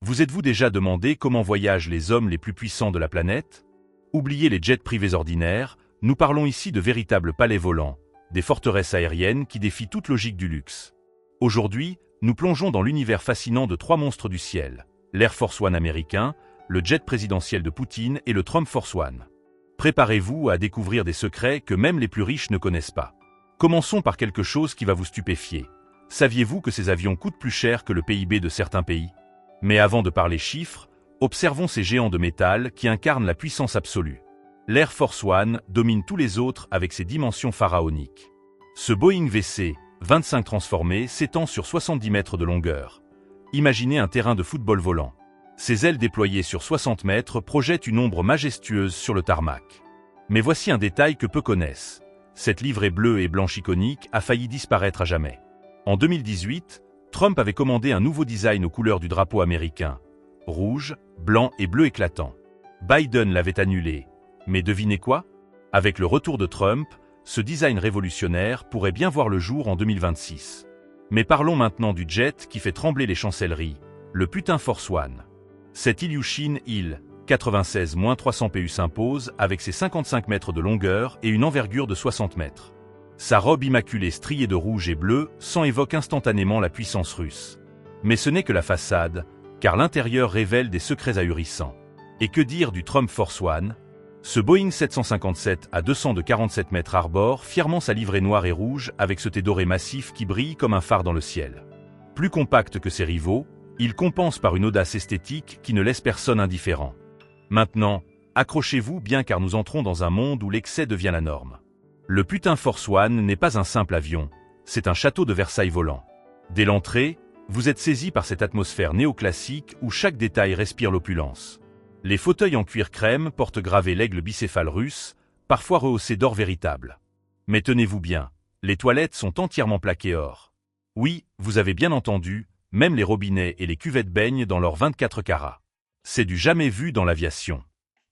Vous êtes-vous déjà demandé comment voyagent les hommes les plus puissants de la planète? Oubliez les jets privés ordinaires, nous parlons ici de véritables palais volants, des forteresses aériennes qui défient toute logique du luxe. Aujourd'hui, nous plongeons dans l'univers fascinant de trois monstres du ciel, l'Air Force One américain, le jet présidentiel de Poutine et le Trump Force One. Préparez-vous à découvrir des secrets que même les plus riches ne connaissent pas. Commençons par quelque chose qui va vous stupéfier. Saviez-vous que ces avions coûtent plus cher que le PIB de certains pays? Mais avant de parler chiffres, observons ces géants de métal qui incarnent la puissance absolue. L'Air Force One domine tous les autres avec ses dimensions pharaoniques. Ce Boeing VC-25 transformé s'étend sur 70 mètres de longueur. Imaginez un terrain de football volant. Ses ailes déployées sur 60 mètres projettent une ombre majestueuse sur le tarmac. Mais voici un détail que peu connaissent. Cette livrée bleue et blanche iconique a failli disparaître à jamais. En 2018, Trump avait commandé un nouveau design aux couleurs du drapeau américain. Rouge, blanc et bleu éclatant. Biden l'avait annulé. Mais devinez quoi? Avec le retour de Trump, ce design révolutionnaire pourrait bien voir le jour en 2026. Mais parlons maintenant du jet qui fait trembler les chancelleries, le putain Force One. Cette Ilyushin Il-96-300 PU s'impose avec ses 55 mètres de longueur et une envergure de 60 mètres. Sa robe immaculée striée de rouge et bleu évoque instantanément la puissance russe. Mais ce n'est que la façade, car l'intérieur révèle des secrets ahurissants. Et que dire du Trump Force One? Ce Boeing 757 à 247 mètres arbore fièrement sa livrée noire et rouge avec ce thé doré massif qui brille comme un phare dans le ciel. Plus compact que ses rivaux, il compense par une audace esthétique qui ne laisse personne indifférent. Maintenant, accrochez-vous bien car nous entrons dans un monde où l'excès devient la norme. Le putain Force One n'est pas un simple avion, c'est un château de Versailles volant. Dès l'entrée, vous êtes saisi par cette atmosphère néoclassique où chaque détail respire l'opulence. Les fauteuils en cuir crème portent gravé l'aigle bicéphale russe, parfois rehaussé d'or véritable. Mais tenez-vous bien, les toilettes sont entièrement plaquées or. Oui, vous avez bien entendu, même les robinets et les cuvettes baignent dans leurs 24 carats. C'est du jamais vu dans l'aviation.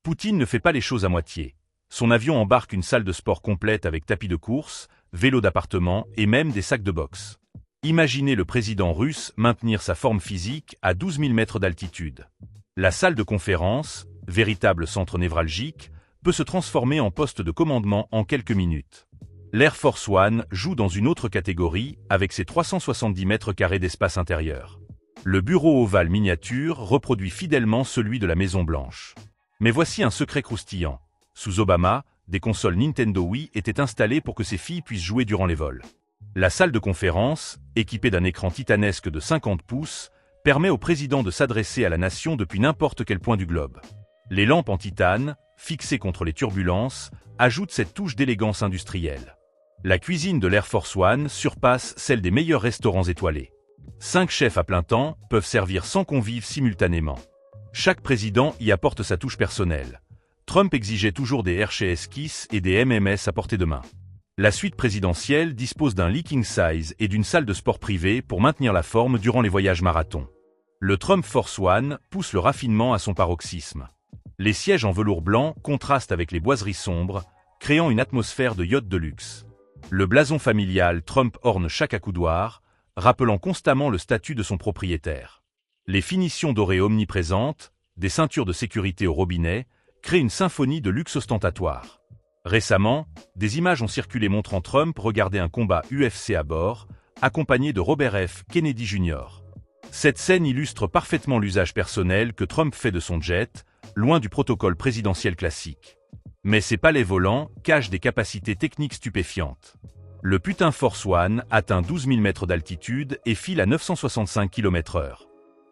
Poutine ne fait pas les choses à moitié. Son avion embarque une salle de sport complète avec tapis de course, vélo d'appartement et même des sacs de boxe. Imaginez le président russe maintenir sa forme physique à 12 000 mètres d'altitude. La salle de conférence, véritable centre névralgique, peut se transformer en poste de commandement en quelques minutes. L'Air Force One joue dans une autre catégorie avec ses 370 mètres carrés d'espace intérieur. Le bureau ovale miniature reproduit fidèlement celui de la Maison Blanche. Mais voici un secret croustillant. Sous Obama, des consoles Nintendo Wii étaient installées pour que ses filles puissent jouer durant les vols. La salle de conférence, équipée d'un écran titanesque de 50 pouces, permet au président de s'adresser à la nation depuis n'importe quel point du globe. Les lampes en titane, fixées contre les turbulences, ajoutent cette touche d'élégance industrielle. La cuisine de l'Air Force One surpasse celle des meilleurs restaurants étoilés. 5 chefs à plein temps peuvent servir 100 convives simultanément. Chaque président y apporte sa touche personnelle. Trump exigeait toujours des Hershey's Kiss et des MM's à portée de main. La suite présidentielle dispose d'un leaking size et d'une salle de sport privée pour maintenir la forme durant les voyages marathons. Le Trump Force One pousse le raffinement à son paroxysme. Les sièges en velours blanc contrastent avec les boiseries sombres, créant une atmosphère de yacht de luxe. Le blason familial Trump orne chaque accoudoir, rappelant constamment le statut de son propriétaire. Les finitions dorées omniprésentes, des ceintures de sécurité au robinet, créent une symphonie de luxe ostentatoire. Récemment, des images ont circulé montrant Trump regarder un combat UFC à bord, accompagné de Robert F. Kennedy Jr. Cette scène illustre parfaitement l'usage personnel que Trump fait de son jet, loin du protocole présidentiel classique. Mais ces palais volants cachent des capacités techniques stupéfiantes. Le putain Force One atteint 12 000 mètres d'altitude et file à 965 km/h.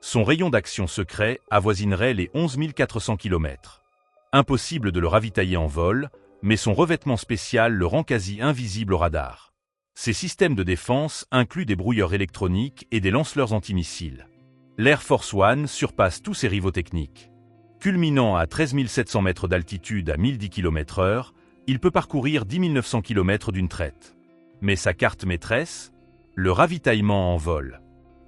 Son rayon d'action secret avoisinerait les 11 400 km. Impossible de le ravitailler en vol, mais son revêtement spécial le rend quasi invisible au radar. Ses systèmes de défense incluent des brouilleurs électroniques et des lance-leurs antimissiles. L'Air Force One surpasse tous ses rivaux techniques. Culminant à 13 700 mètres d'altitude à 1010 km/h, il peut parcourir 10 900 km d'une traite. Mais sa carte maîtresse? Le ravitaillement en vol.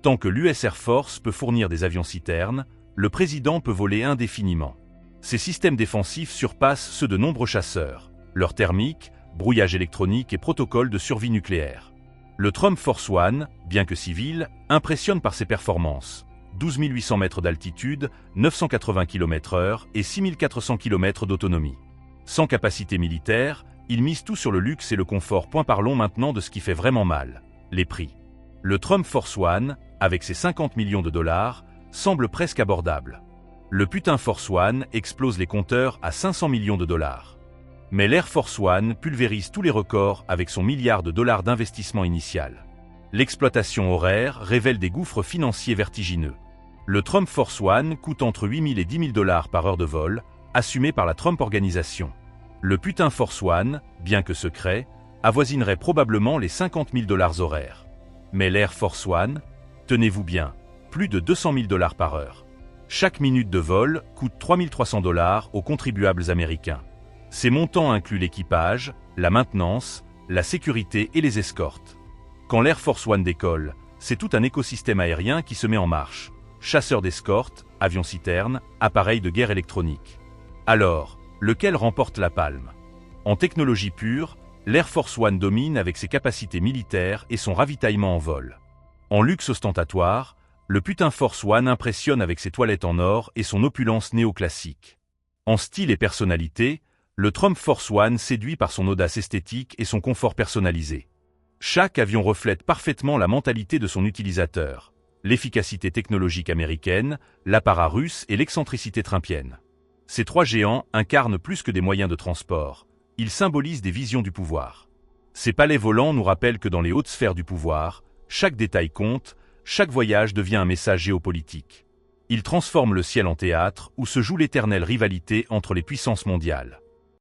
Tant que l'US Air Force peut fournir des avions-citernes, le président peut voler indéfiniment. Ces systèmes défensifs surpassent ceux de nombreux chasseurs, leur thermique, brouillage électronique et protocole de survie nucléaire. Le Trump Force One, bien que civil, impressionne par ses performances. 12 800 mètres d'altitude, 980 km/h et 6 400 km d'autonomie. Sans capacité militaire, il mise tout sur le luxe et le confort. Parlons maintenant de ce qui fait vraiment mal, les prix. Le Trump Force One, avec ses 50 millions de dollars, semble presque abordable. Le putain Force One explose les compteurs à 500 millions de dollars. Mais l'Air Force One pulvérise tous les records avec son milliard de dollars d'investissement initial. L'exploitation horaire révèle des gouffres financiers vertigineux. Le Trump Force One coûte entre 8 000 et 10 000 dollars par heure de vol, assumé par la Trump Organisation. Le putain Force One, bien que secret, avoisinerait probablement les 50 000 dollars horaires. Mais l'Air Force One, tenez-vous bien, plus de 200 000 dollars par heure. Chaque minute de vol coûte 3 300 dollars aux contribuables américains. Ces montants incluent l'équipage, la maintenance, la sécurité et les escortes. Quand l'Air Force One décolle, c'est tout un écosystème aérien qui se met en marche. Chasseurs d'escorte, avions-citernes, appareils de guerre électronique. Alors, lequel remporte la palme? En technologie pure, l'Air Force One domine avec ses capacités militaires et son ravitaillement en vol. En luxe ostentatoire, le putain Force One impressionne avec ses toilettes en or et son opulence néoclassique. En style et personnalité, le Trump Force One séduit par son audace esthétique et son confort personnalisé. Chaque avion reflète parfaitement la mentalité de son utilisateur, l'efficacité technologique américaine, l'apparat russe et l'excentricité trumpienne. Ces trois géants incarnent plus que des moyens de transport, ils symbolisent des visions du pouvoir. Ces palais volants nous rappellent que dans les hautes sphères du pouvoir, chaque détail compte, chaque voyage devient un message géopolitique. Ils transforment le ciel en théâtre où se joue l'éternelle rivalité entre les puissances mondiales.